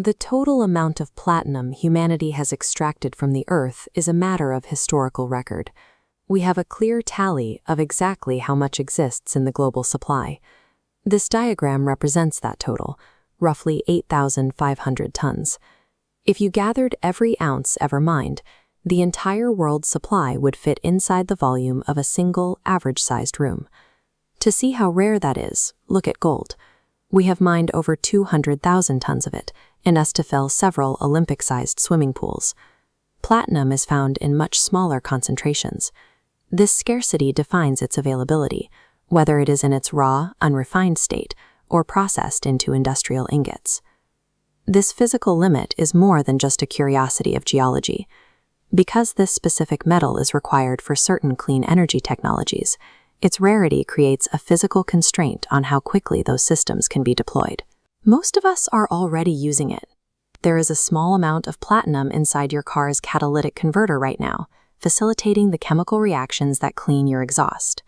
The total amount of platinum humanity has extracted from the Earth is a matter of historical record. We have a clear tally of exactly how much exists in the global supply. This diagram represents that total, roughly 8,500 tons. If you gathered every ounce ever mined, the entire world's supply would fit inside the volume of a single average-sized room. To see how rare that is, look at gold. We have mined over 200,000 tons of it, enough to fill several Olympic-sized swimming pools. Platinum is found in much smaller concentrations. This scarcity defines its availability, whether it is in its raw, unrefined state or processed into industrial ingots. This physical limit is more than just a curiosity of geology. Because this specific metal is required for certain clean energy technologies, its rarity creates a physical constraint on how quickly those systems can be deployed. Most of us are already using it. There is a small amount of platinum inside your car's catalytic converter right now, facilitating the chemical reactions that clean your exhaust.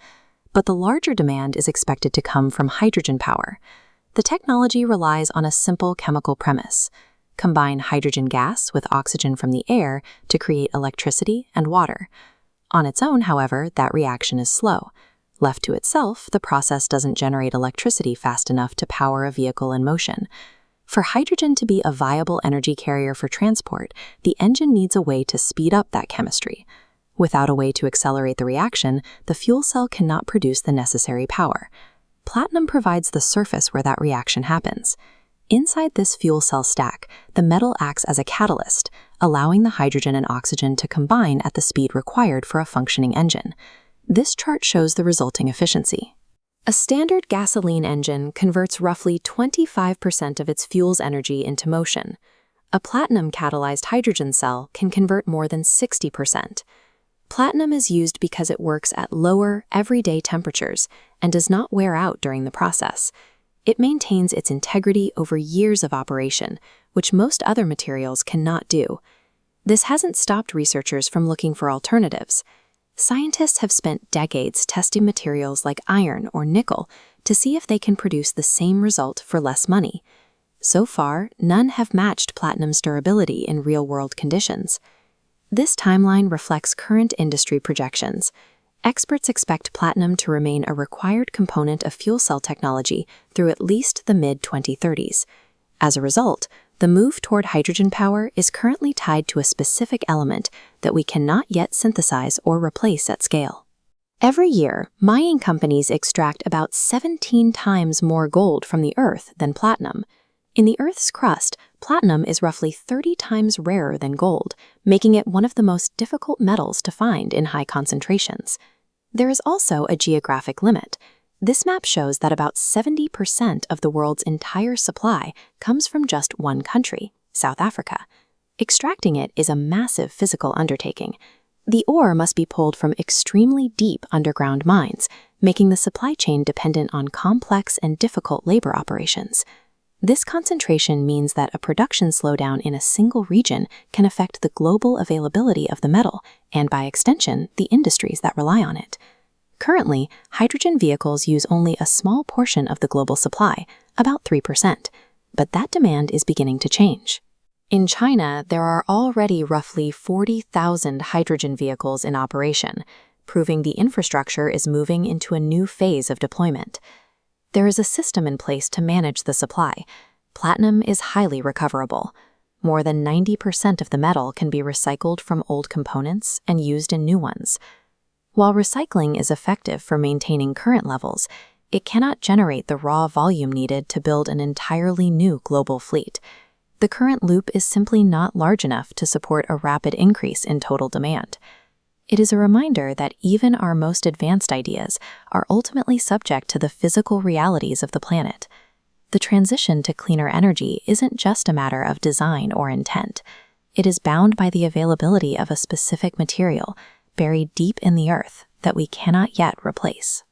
But the larger demand is expected to come from hydrogen power. The technology relies on a simple chemical premise. Combine hydrogen gas with oxygen from the air to create electricity and water. On its own, however, that reaction is slow. Left to itself, the process doesn't generate electricity fast enough to power a vehicle in motion. For hydrogen to be a viable energy carrier for transport, the engine needs a way to speed up that chemistry. Without a way to accelerate the reaction, the fuel cell cannot produce the necessary power. Platinum provides the surface where that reaction happens. Inside this fuel cell stack, the metal acts as a catalyst, allowing the hydrogen and oxygen to combine at the speed required for a functioning engine. This chart shows the resulting efficiency. A standard gasoline engine converts roughly 25% of its fuel's energy into motion. A platinum-catalyzed hydrogen cell can convert more than 60%. Platinum is used because it works at lower, everyday temperatures and does not wear out during the process. It maintains its integrity over years of operation, which most other materials cannot do. This hasn't stopped researchers from looking for alternatives. Scientists have spent decades testing materials like iron or nickel to see if they can produce the same result for less money. So far, none have matched platinum's durability in real-world conditions. This timeline reflects current industry projections. Experts expect platinum to remain a required component of fuel cell technology through at least the mid-2030s. As a result, the move toward hydrogen power is currently tied to a specific element that we cannot yet synthesize or replace at scale. Every year, mining companies extract about 17 times more gold from the Earth than platinum. In the Earth's crust, platinum is roughly 30 times rarer than gold, making it one of the most difficult metals to find in high concentrations. There is also a geographic limit. This map shows that about 70% of the world's entire supply comes from just one country, South Africa. Extracting it is a massive physical undertaking. The ore must be pulled from extremely deep underground mines, making the supply chain dependent on complex and difficult labor operations. This concentration means that a production slowdown in a single region can affect the global availability of the metal and, by extension, the industries that rely on it. Currently, hydrogen vehicles use only a small portion of the global supply, about 3%, but that demand is beginning to change. In China, there are already roughly 40,000 hydrogen vehicles in operation, proving the infrastructure is moving into a new phase of deployment. There is a system in place to manage the supply. Platinum is highly recoverable. More than 90% of the metal can be recycled from old components and used in new ones. While recycling is effective for maintaining current levels, it cannot generate the raw volume needed to build an entirely new global fleet. The current loop is simply not large enough to support a rapid increase in total demand. It is a reminder that even our most advanced ideas are ultimately subject to the physical realities of the planet. The transition to cleaner energy isn't just a matter of design or intent. It is bound by the availability of a specific material buried deep in the earth that we cannot yet replace.